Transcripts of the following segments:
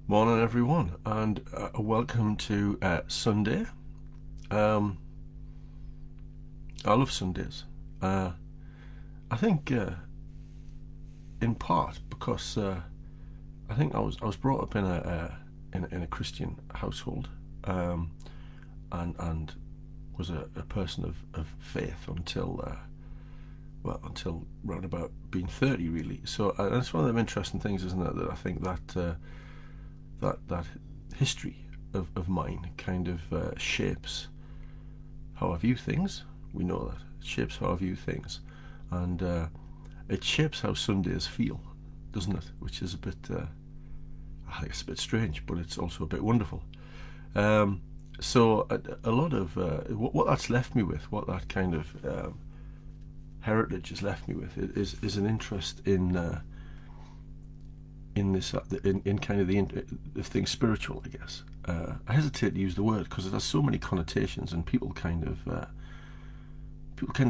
Morning, everyone, and welcome to Sunday. Um, I love Sundays. Uh, I think, in part, because I think I was brought up in a Christian household, um, and was a person of faith until until round about being 30, really. So that's one of the interesting things, isn't it? That I think that history of mine kind of shapes how I view things. We know that it shapes how I view things, and it shapes how Sundays feel, doesn't it? Which is a bit, I think it's a bit strange, but it's also a bit wonderful. Um, so a lot of what that's left me with, what that kind of heritage has left me with, is an interest in this in kind of the things spiritual, I guess. I hesitate to use the word because it has so many connotations, and people kind of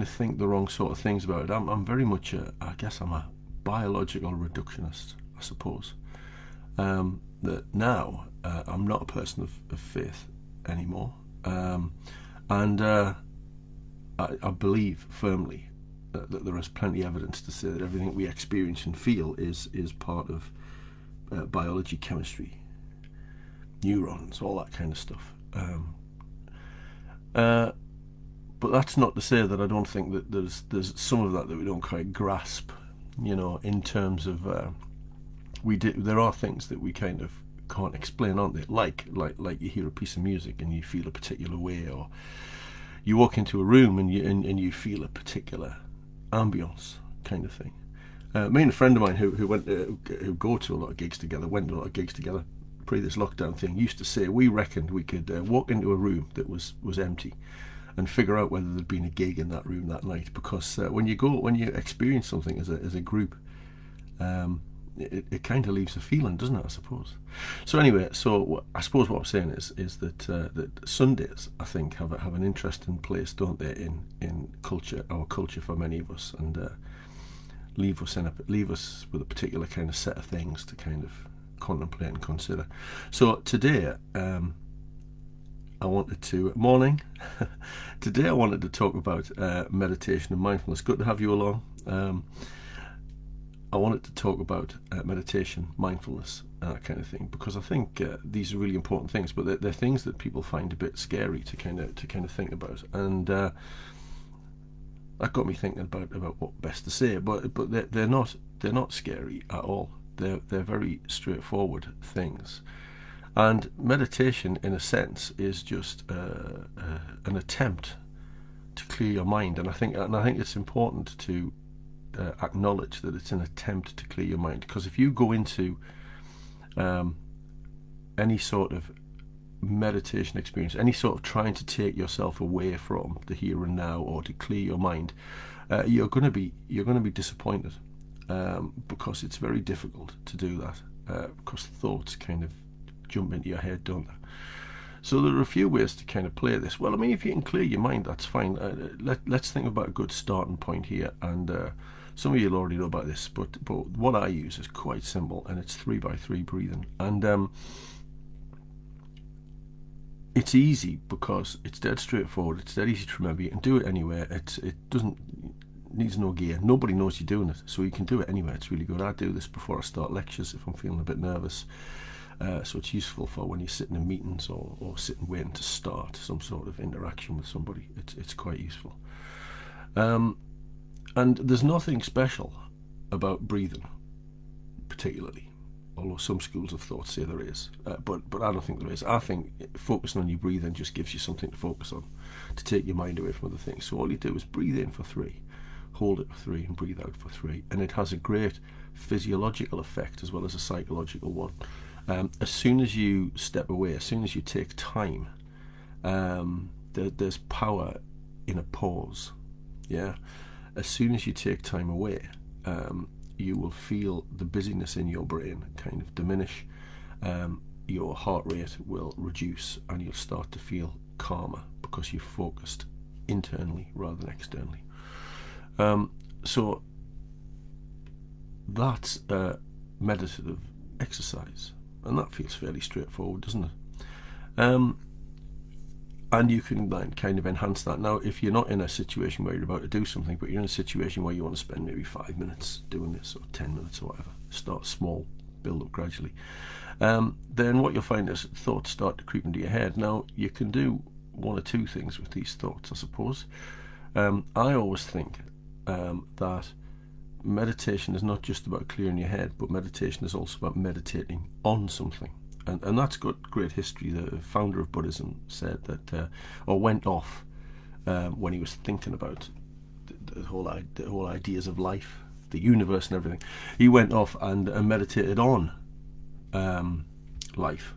think the wrong sort of things about it. I'm very much I guess I'm a biological reductionist, I suppose. That now I'm not a person of faith anymore, and I believe firmly that there is plenty of evidence to say that everything we experience and feel is part of biology, chemistry, neurons, all that kind of stuff. Uh, but that's not to say that I don't think that there's some of that we don't quite grasp. In terms of there are things that we kind of can't explain, aren't they? Like you hear a piece of music and you feel a particular way, or you walk into a room and you feel a particular ambience, kind of thing. Me and a friend of mine who go to a lot of gigs together, went to a lot of gigs together pre this lockdown thing, used to say we reckoned we could walk into a room that was empty and figure out whether there'd been a gig in that room that night, because when you experience something as a group, it kind of leaves a feeling, doesn't it? I suppose. So anyway, I suppose what I'm saying is that Sundays, I think, have an interesting place, don't they, in culture, our culture, for many of us, and leave us with a particular kind of set of things to kind of contemplate and consider. So today, I wanted to morning. Today I wanted to talk about meditation and mindfulness. Good to have you along. I wanted to talk about meditation, mindfulness, that kind of thing, because I think these are really important things, but they're things that people find a bit scary to kind of think about, and that got me thinking about what best to say. But they're not scary at all. They're very straightforward things, and meditation, in a sense, is just an attempt to clear your mind. And I think it's important to acknowledge that it's an attempt to clear your mind, because if you go into any sort of meditation experience, any sort of trying to take yourself away from the here and now or to clear your mind, you're going to be disappointed, because it's very difficult to do that, because thoughts kind of jump into your head, don't they? So there are a few ways to kind of play this. Well, I mean, if you can clear your mind, that's fine. Let's think about a good starting point here, and some of you will already know about this, but what I use is quite simple, and it's 3x3 breathing, and it's easy because it's dead straightforward. It's dead easy to remember. You can do it anywhere. It doesn't needs no gear. Nobody knows you're doing it, so you can do it anywhere. It's really good. I do this before I start lectures if I'm feeling a bit nervous. So it's useful for when you're sitting in meetings or sitting waiting to start some sort of interaction with somebody. It's quite useful. And there's nothing special about breathing, particularly, although some schools of thought say there is. But I don't think there is. I think focusing on your breathing just gives you something to focus on, to take your mind away from other things. So all you do is breathe in for 3, hold it for 3, and breathe out for 3. And it has a great physiological effect as well as a psychological one. As soon as you step away, as soon as you take time, there's power in a pause. Yeah. As soon as you take time away, you will feel the busyness in your brain kind of diminish. Your heart rate will reduce, and you'll start to feel calmer because you've focused internally rather than externally. So that's meditative exercise. and that feels fairly straightforward, doesn't it? And you can then kind of enhance that. Now, if you're not in a situation where you're about to do something, but you're in a situation where you want to spend maybe 5 minutes doing this, or 10 minutes, or whatever, start small, build up gradually, then what you'll find is thoughts start to creep into your head. Now, you can do one or two things with these thoughts, I suppose. I always think that meditation is not just about clearing your head, but meditation is also about meditating on something. And that's got great history. The founder of Buddhism said that, or went off when he was thinking about the whole ideas of life, the universe and everything. He went off and meditated on life.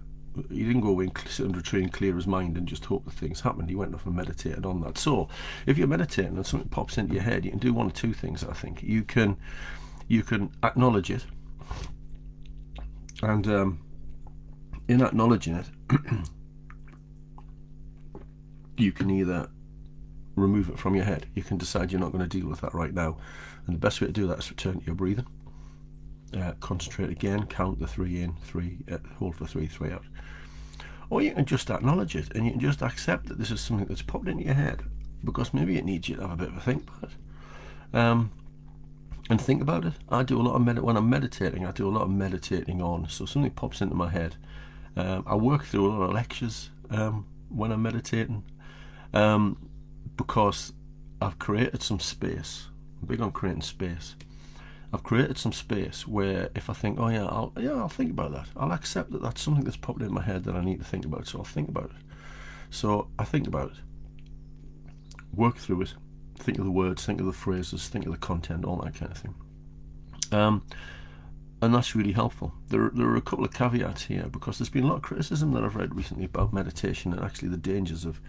He didn't go away and sit under a tree and clear his mind and just hope that things happened. He went off and meditated on that. So if you're meditating and something pops into your head, you can do one or two things, I think. You can acknowledge it, and in acknowledging it, you can either remove it from your head. You can decide you're not going to deal with that right now, and the best way to do that is return to your breathing. Concentrate again, count the 3 in, 3, hold for 3, 3 out. Or you can just acknowledge it, and you can just accept that this is something that's popped into your head, because maybe it needs you to have a bit of a think about it. And think about it. I do a lot of when I'm meditating, I do a lot of meditating on. So something pops into my head. I work through a lot of lectures when I'm meditating, because I've created some space. I'm big on creating space. I've created some space where if I think, oh yeah, I'll think about that. I'll accept that that's something that's popped in my head that I need to think about, so I'll think about it. So I think about it, work through it, think of the words, think of the phrases, think of the content, all that kind of thing. And that's really helpful. There are a couple of caveats here, because there's been a lot of criticism that I've read recently about meditation and actually the dangers of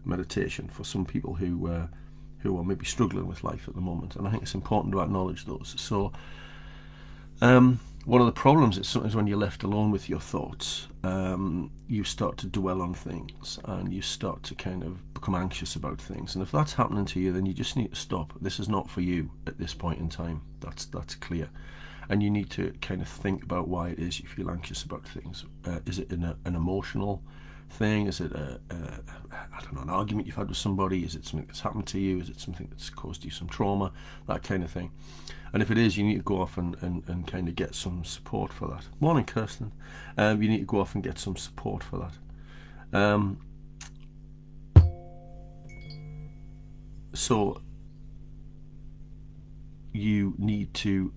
meditation for some people who are maybe struggling with life at the moment, and I think it's important to acknowledge those. So one of the problems is sometimes when you're left alone with your thoughts, you start to dwell on things and you start to kind of become anxious about things, and if that's happening to you, then you just need to stop. This is not for you at this point in time. That's clear. And you need to kind of think about why it is you feel anxious about things. Is it an emotional thing? Is it I don't know, an argument you've had with somebody? Is it something that's happened to you? Is it something that's caused you some trauma? That kind of thing. And if it is, you need to go off and kind of get some support for that. Morning, Kirsten. You need to go off and get some support for that. So you need to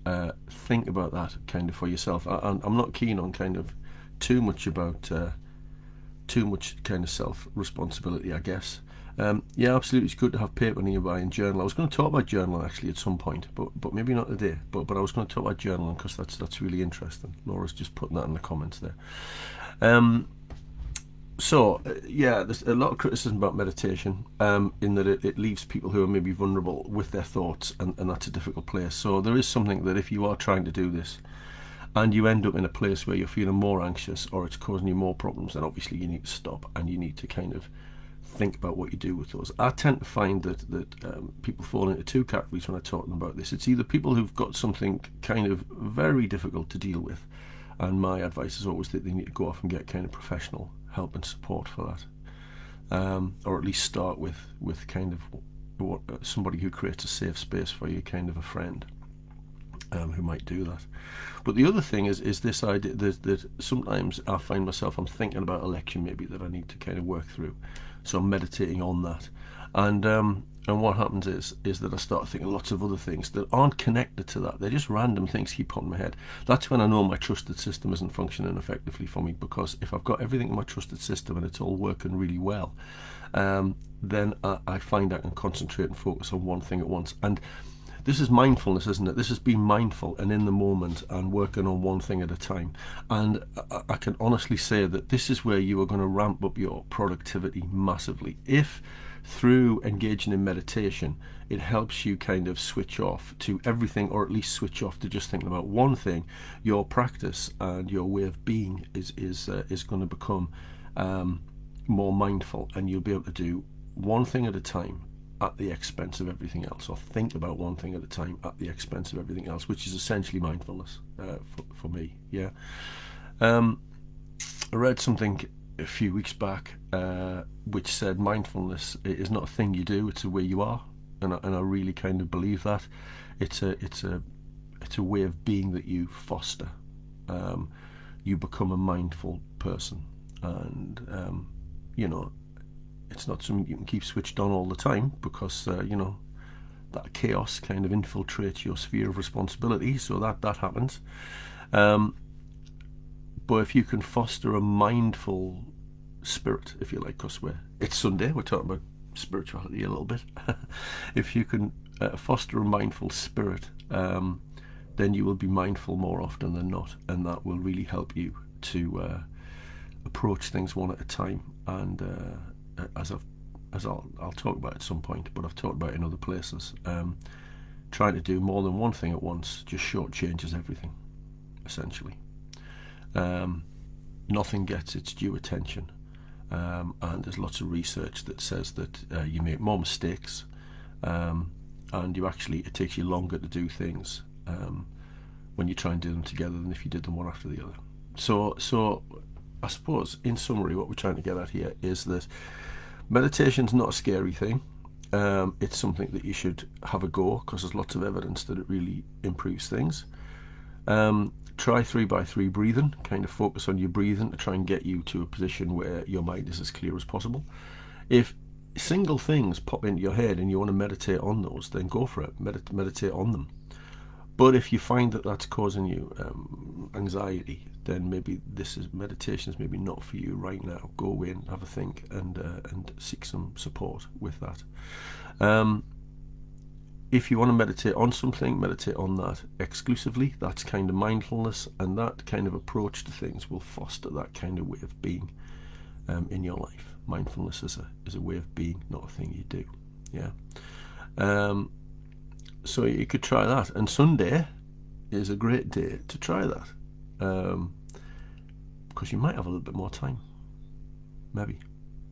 think about that kind of for yourself. I'm not keen on kind of too much kind of self-responsibility, I guess. Yeah, absolutely, it's good to have paper nearby and journal. I was going to talk about journaling actually at some point, but maybe not today. But I was going to talk about journaling because that's really interesting. Laura's just putting that in the comments there. So yeah, there's a lot of criticism about meditation, in that it leaves people who are maybe vulnerable with their thoughts, and that's a difficult place. So there is something that if you are trying to do this, and you end up in a place where you're feeling more anxious or it's causing you more problems, then obviously you need to stop and you need to kind of think about what you do with those. I tend to find that people fall into two categories when I talk to them about this. It's either people who've got something kind of very difficult to deal with, and my advice is always that they need to go off and get kind of professional help and support for that, or at least start with kind of somebody who creates a safe space for you, kind of a friend. Who might do that. But the other thing is this idea that sometimes I find myself, I'm thinking about a lecture maybe that I need to kind of work through, so I'm meditating on that, and what happens is that I start thinking lots of other things that aren't connected to that. They're just random things keep popping in my head. That's when I know my trusted system isn't functioning effectively for me, because if I've got everything in my trusted system and it's all working really well, then I find I can concentrate and focus on one thing at once. And this is mindfulness, isn't it? This is being mindful and in the moment and working on one thing at a time. And I can honestly say that this is where you are going to ramp up your productivity massively. If through engaging in meditation, it helps you kind of switch off to everything, or at least switch off to just thinking about one thing, your practice and your way of being is going to become more mindful, and you'll be able to do one thing at a time at the expense of everything else, or think about one thing at a time at the expense of everything else, which is essentially mindfulness for me. Yeah. I read something a few weeks back which said mindfulness is not a thing you do; it's a way you are, and I really kind of believe that. It's a way of being that you foster. You become a mindful person, and it's not something you can keep switched on all the time, because that chaos kind of infiltrates your sphere of responsibility, so that happens. But if you can foster a mindful spirit, if you like, because it's Sunday, we're talking about spirituality a little bit. If you can foster a mindful spirit, then you will be mindful more often than not, and that will really help you to approach things one at a time. And as I'll talk about at some point, but I've talked about it in other places, trying to do more than one thing at once just shortchanges everything, essentially. Nothing gets its due attention, and there's lots of research that says that you make more mistakes, and it takes you longer to do things when you try and do them together than if you did them one after the other. So I suppose, in summary, what we're trying to get at here is that meditation's not a scary thing. It's something that you should have a go, because there's lots of evidence that it really improves things. Try 3x3 breathing, kind of focus on your breathing to try and get you to a position where your mind is as clear as possible. If single things pop into your head and you want to meditate on those, then go for it, meditate on them. But if you find that that's causing you anxiety, then maybe meditation is maybe not for you right now. Go away and have a think, and seek some support with that. If you want to meditate on something, meditate on that exclusively. That's kind of mindfulness, and that kind of approach to things will foster that kind of way of being in your life. Mindfulness is a way of being, not a thing you do. Yeah. So you could try that, and Sunday is a great day to try that, because you might have a little bit more time, maybe.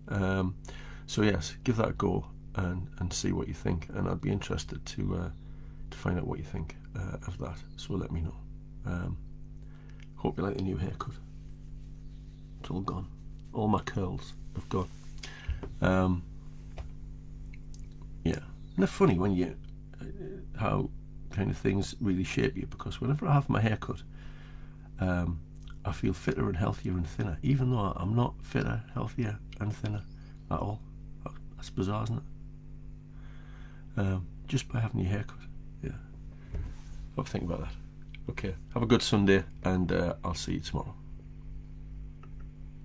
So yes, give that a go and see what you think, and I'd be interested to find out what you think of that. So let me know. Hope you like the new haircut. It's all gone. All my curls have gone. Yeah, and it's funny when how kind of things really shape you, because whenever I have my hair cut, I feel fitter and healthier and thinner, even though I'm not fitter, healthier and thinner at all. That's bizarre, isn't it? Just by having your hair cut. Yeah. Have a think about that. Okay, have a good Sunday, and I'll see you tomorrow.